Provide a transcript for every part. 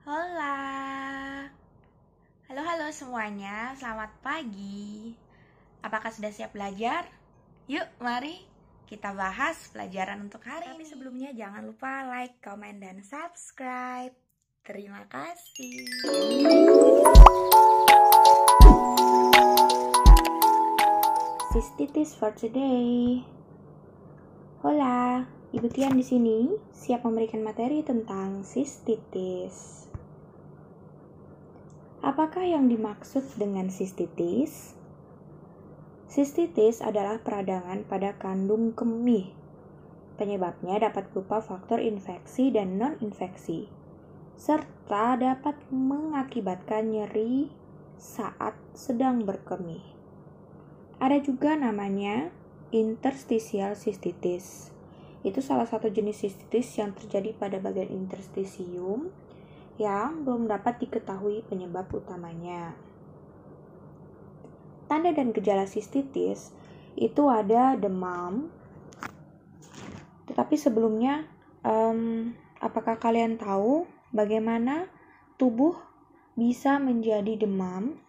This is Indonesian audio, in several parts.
Hola, halo semuanya, selamat pagi. Apakah sudah siap belajar? Yuk, mari kita bahas pelajaran untuk hari ini. Tapi sebelumnya jangan lupa like, comment, dan subscribe. Terima kasih. Cystitis for today. Hola, Ibu Tian di sini siap memberikan materi tentang cystitis. Apakah yang dimaksud dengan cystitis? Cystitis adalah peradangan pada kandung kemih. Penyebabnya dapat berupa faktor infeksi dan non-infeksi, serta dapat mengakibatkan nyeri saat sedang berkemih. Ada juga namanya interstitial cystitis. Itu salah satu jenis cystitis yang terjadi pada bagian interstisium yang belum dapat diketahui penyebab utamanya. Tanda dan gejala cystitis itu ada demam. Tetapi sebelumnya, apakah kalian tahu bagaimana tubuh bisa menjadi demam?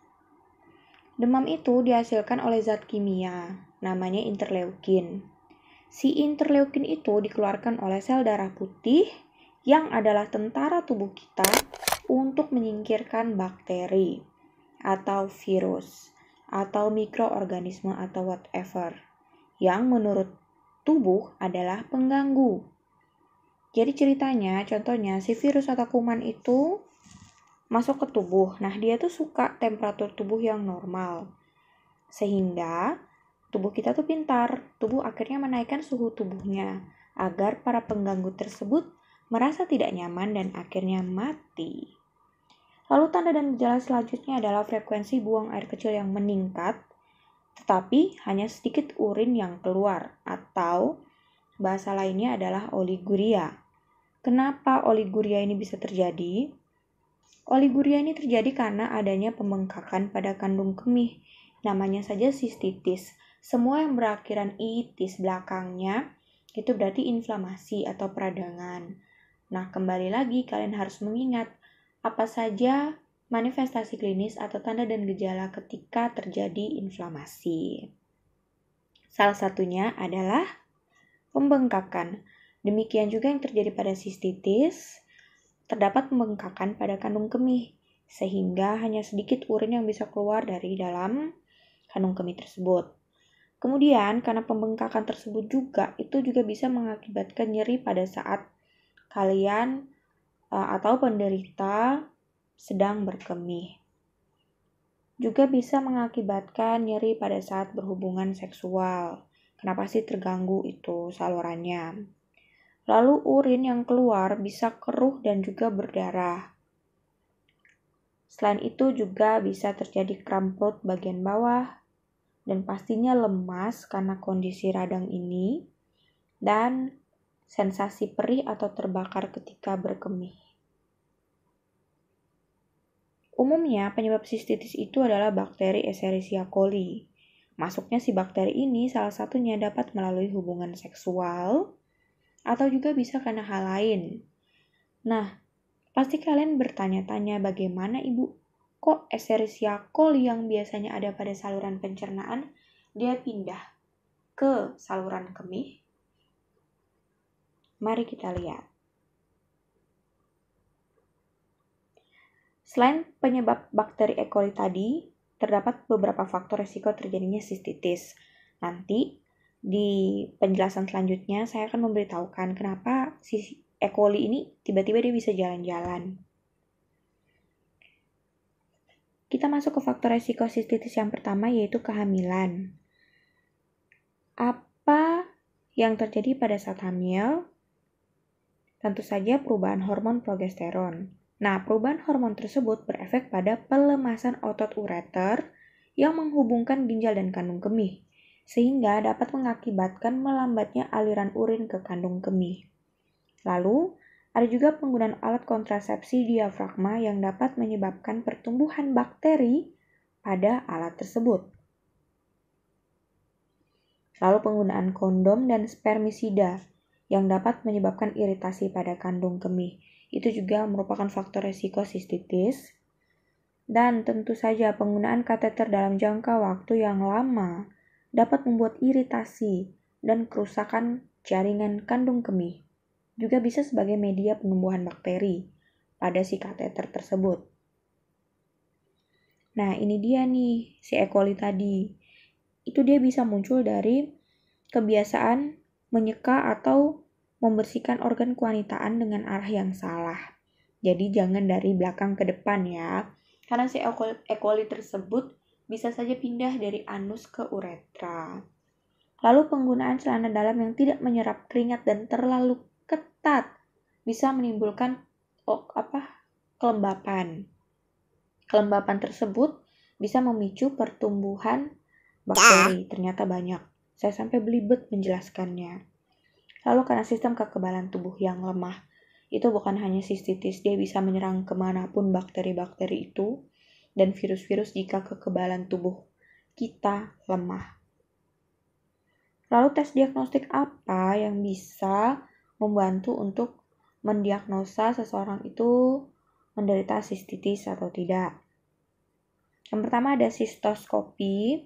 Demam itu dihasilkan oleh zat kimia, namanya interleukin. Si interleukin itu dikeluarkan oleh sel darah putih yang adalah tentara tubuh kita untuk menyingkirkan bakteri atau virus atau mikroorganisme atau whatever yang menurut tubuh adalah pengganggu. Jadi ceritanya, contohnya si virus atau kuman itu masuk ke tubuh. Nah, dia tuh suka temperatur tubuh yang normal. Sehingga tubuh kita tuh pintar. Tubuh akhirnya menaikkan suhu tubuhnya agar para pengganggu tersebut merasa tidak nyaman dan akhirnya mati. Lalu tanda dan gejala selanjutnya adalah frekuensi buang air kecil yang meningkat, tetapi hanya sedikit urin yang keluar, atau bahasa lainnya adalah oliguria. Kenapa oliguria ini bisa terjadi? Oliguria ini terjadi karena adanya pembengkakan pada kandung kemih. Namanya saja cystitis. Semua yang berakhiran itis belakangnya itu berarti inflamasi atau peradangan. Nah, kembali lagi kalian harus mengingat apa saja manifestasi klinis atau tanda dan gejala ketika terjadi inflamasi. Salah satunya adalah pembengkakan. Demikian juga yang terjadi pada cystitis. Terdapat pembengkakan pada kandung kemih, sehingga hanya sedikit urin yang bisa keluar dari dalam kandung kemih tersebut. Kemudian, karena pembengkakan tersebut itu juga bisa mengakibatkan nyeri pada saat kalian atau penderita sedang berkemih. Juga bisa mengakibatkan nyeri pada saat berhubungan seksual. Kenapa sih terganggu itu salurannya? Lalu urin yang keluar bisa keruh dan juga berdarah. Selain itu juga bisa terjadi kram perut bagian bawah dan pastinya lemas karena kondisi radang ini dan sensasi perih atau terbakar ketika berkemih. Umumnya penyebab cystitis itu adalah bakteri Escherichia coli. Masuknya si bakteri ini salah satunya dapat melalui hubungan seksual atau juga bisa karena hal lain. Nah, pasti kalian bertanya-tanya bagaimana Ibu, kok Escherichia coli yang biasanya ada pada saluran pencernaan, dia pindah ke saluran kemih? Mari kita lihat. Selain penyebab bakteri E. coli tadi, terdapat beberapa faktor risiko terjadinya cystitis. Nanti di penjelasan selanjutnya saya akan memberitahukan kenapa si E. coli ini tiba-tiba dia bisa jalan-jalan. Kita masuk ke faktor risiko cystitis yang pertama, yaitu kehamilan. Apa yang terjadi pada saat hamil? Tentu saja perubahan hormon progesteron. Nah, perubahan hormon tersebut berefek pada pelemasan otot ureter yang menghubungkan ginjal dan kandung kemih, sehingga dapat mengakibatkan melambatnya aliran urin ke kandung kemih. Lalu, ada juga penggunaan alat kontrasepsi diafragma yang dapat menyebabkan pertumbuhan bakteri pada alat tersebut. Lalu penggunaan kondom dan spermisida yang dapat menyebabkan iritasi pada kandung kemih. Itu juga merupakan faktor resiko sistitis. Dan tentu saja penggunaan kateter dalam jangka waktu yang lama dapat membuat iritasi dan kerusakan jaringan kandung kemih. Juga bisa sebagai media penumbuhan bakteri pada si kateter tersebut. Nah, ini dia nih si E. coli tadi. Itu dia bisa muncul dari kebiasaan menyeka atau membersihkan organ kewanitaan dengan arah yang salah. Jadi jangan dari belakang ke depan ya. Karena si E. coli tersebut bisa saja pindah dari anus ke uretra. Lalu penggunaan celana dalam yang tidak menyerap keringat dan terlalu ketat bisa menimbulkan kelembapan. Kelembapan tersebut bisa memicu pertumbuhan bakteri. Ternyata banyak. Saya sampai belibet menjelaskannya. Lalu karena sistem kekebalan tubuh yang lemah, itu bukan hanya sistitis, dia bisa menyerang kemanapun bakteri-bakteri itu dan virus-virus jika kekebalan tubuh kita lemah. Lalu tes diagnostik apa yang bisa membantu untuk mendiagnosa seseorang itu menderita sistitis atau tidak? Yang pertama ada sistoskopi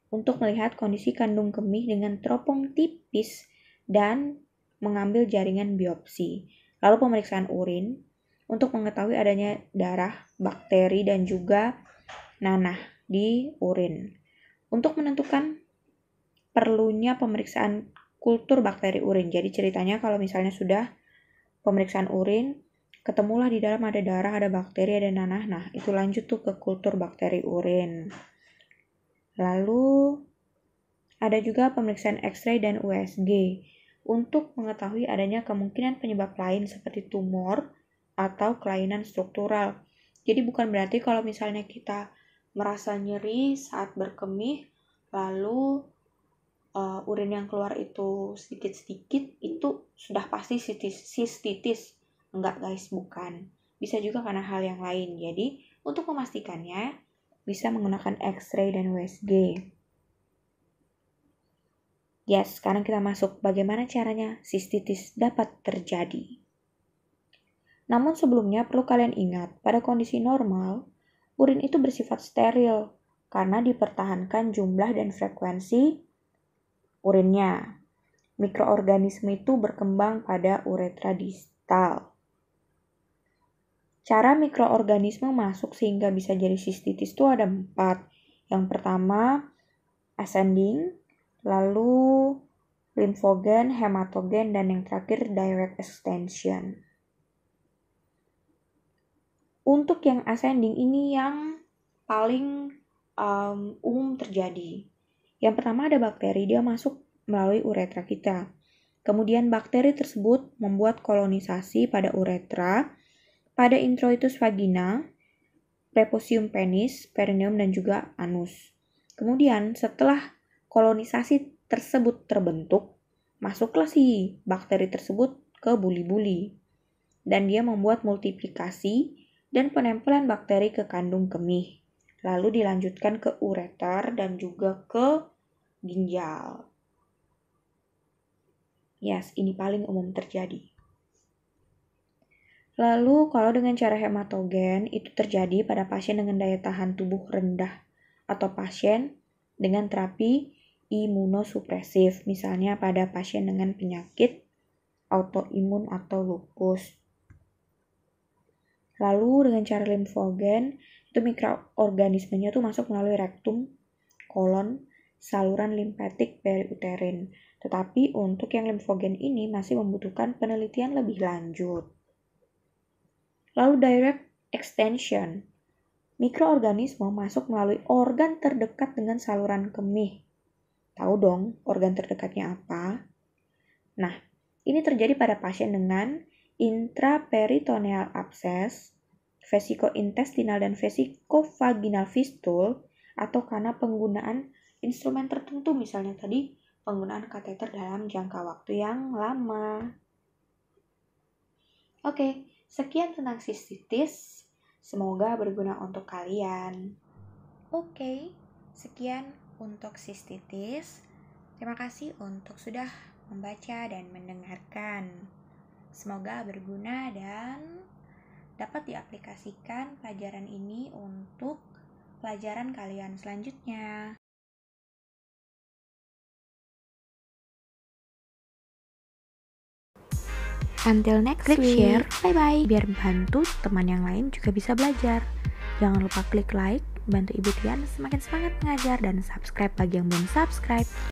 untuk melihat kondisi kandung kemih dengan teropong tipis dan mengambil jaringan biopsi. Lalu pemeriksaan urin untuk mengetahui adanya darah, bakteri, dan juga nanah di urin. Untuk menentukan perlunya pemeriksaan kultur bakteri urin. Jadi ceritanya kalau misalnya sudah pemeriksaan urin, ketemulah di dalam ada darah, ada bakteri, ada nanah. Nah, itu lanjut tuh ke kultur bakteri urin. Lalu ada juga pemeriksaan X-ray dan USG untuk mengetahui adanya kemungkinan penyebab lain seperti tumor atau kelainan struktural. Jadi bukan berarti kalau misalnya kita merasa nyeri saat berkemih, lalu urin yang keluar itu sedikit-sedikit, itu sudah pasti sistitis. Enggak guys, bukan. Bisa juga karena hal yang lain. Jadi untuk memastikannya, bisa menggunakan X-ray dan USG. Yes, sekarang kita masuk bagaimana caranya sistitis dapat terjadi. Namun sebelumnya perlu kalian ingat, pada kondisi normal, urin itu bersifat steril karena dipertahankan jumlah dan frekuensi urinnya. Mikroorganisme itu berkembang pada uretra distal. Cara mikroorganisme masuk sehingga bisa jadi sistitis itu ada 4. Yang pertama, ascending, lalu limfogen, hematogen, dan yang terakhir direct extension. Untuk yang ascending ini yang paling umum terjadi. Yang pertama ada bakteri, dia masuk melalui uretra kita. Kemudian bakteri tersebut membuat kolonisasi pada uretra, pada introitus vagina, preposium penis, perineum, dan juga anus. Kemudian setelah kolonisasi tersebut terbentuk, masuklah si bakteri tersebut ke buli-buli. Dan dia membuat multiplikasi dan penempelan bakteri ke kandung kemih. Lalu dilanjutkan ke ureter dan juga ke ginjal. Yes, ini paling umum terjadi. Lalu kalau dengan cara hematogen, itu terjadi pada pasien dengan daya tahan tubuh rendah atau pasien dengan terapi imunosupresif, misalnya pada pasien dengan penyakit autoimun atau lupus. Lalu dengan cara limfogen, itu mikroorganismenya tuh masuk melalui rektum, kolon, saluran limpatik periuterin. Tetapi untuk yang limfogen ini masih membutuhkan penelitian lebih lanjut. Lalu direct extension. Mikroorganisme masuk melalui organ terdekat dengan saluran kemih. Tahu dong organ terdekatnya apa? Nah, ini terjadi pada pasien dengan intraperitoneal abses, vesikointestinal dan vesikovaginal fistul, atau karena penggunaan instrumen tertentu, misalnya tadi penggunaan kateter dalam jangka waktu yang lama. Oke, sekian tentang sistitis. Semoga berguna untuk kalian. Oke, sekian untuk sistitis. Terima kasih untuk sudah membaca dan mendengarkan. Semoga berguna dan dapat diaplikasikan pelajaran ini untuk pelajaran kalian selanjutnya. Until next week, share, bye-bye. Biar bantu teman yang lain juga bisa belajar. Jangan lupa klik like, bantu Ibu Tian semakin semangat mengajar, dan subscribe bagi yang belum subscribe.